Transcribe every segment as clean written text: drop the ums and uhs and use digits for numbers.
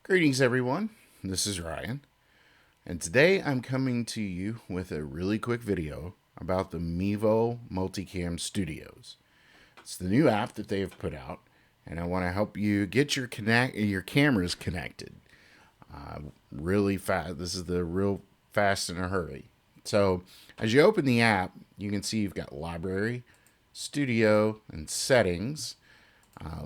Greetings everyone, this is Ryan, and today I'm coming to you with a really quick video about the Mevo Multicam Studios. It's the new app that they have put out, and I want to help you get your cameras connected really fast. This is the real fast in a hurry. So as you open the app, you can see you've got library, studio, and settings.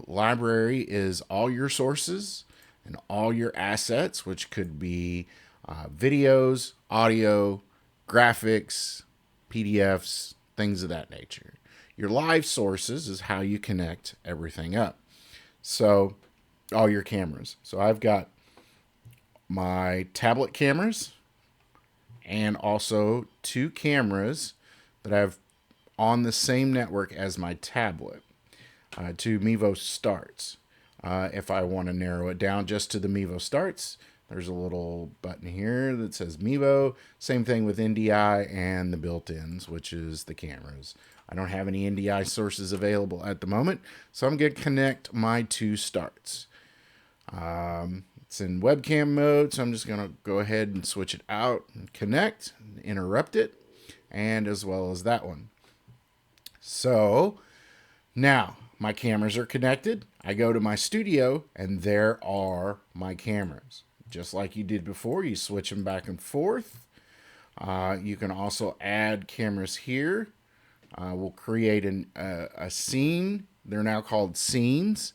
Library is all your sources and all your assets, which could be videos, audio, graphics, PDFs, things of that nature. Your live sources is how you connect everything up. So, all your cameras. So, I've got my tablet cameras and also two cameras that I've on the same network as my tablet. To Mevo Starts. If I want to narrow it down just to the Mevo Starts, there's a little button here that says Mevo. Same thing with NDI and the built-ins, which is the cameras. I don't have any NDI sources available at the moment, so I'm going to connect my two Starts. It's in webcam mode, so I'm just going to go ahead and switch it out and connect, interrupt it, and as well as that one. So now my cameras are connected. I go to my studio and there are my cameras. Just like you did before, you switch them back and forth. You can also add cameras here. We'll create a scene. They're now called scenes.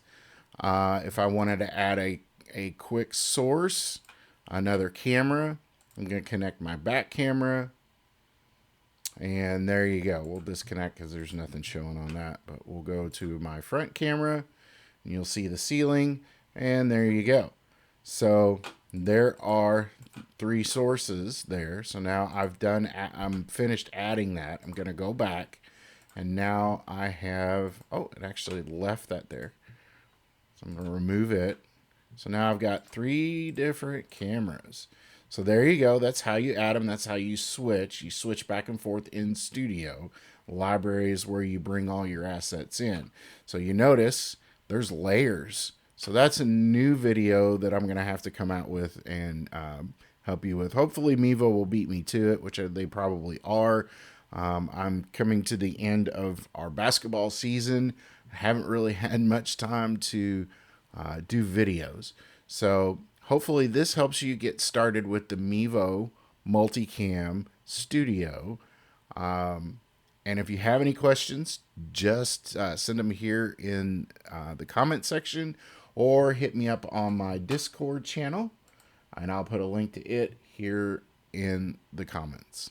If I wanted to add a quick source, another camera, I'm going to connect my back camera. And there you go. We'll disconnect because there's nothing showing on that. But we'll go to my front camera and you'll see the ceiling. And there you go. So there are three sources there. So now I'm finished adding that. I'm going to go back. And now I have, it actually left that there. So I'm going to remove it. So now I've got three different cameras. So there you go. That's how you add them. That's how you switch. You switch back and forth in Studio. Library is where you bring all your assets in. So you notice there's layers. So that's a new video that I'm going to have to come out with and help you with. Hopefully Mevo will beat me to it, which they probably are. I'm coming to the end of our basketball season. I haven't really had much time to do videos. So hopefully this helps you get started with the Mevo Multicam Studio. And if you have any questions, just send them here in the comment section or hit me up on my Discord channel, and I'll put a link to it here in the comments.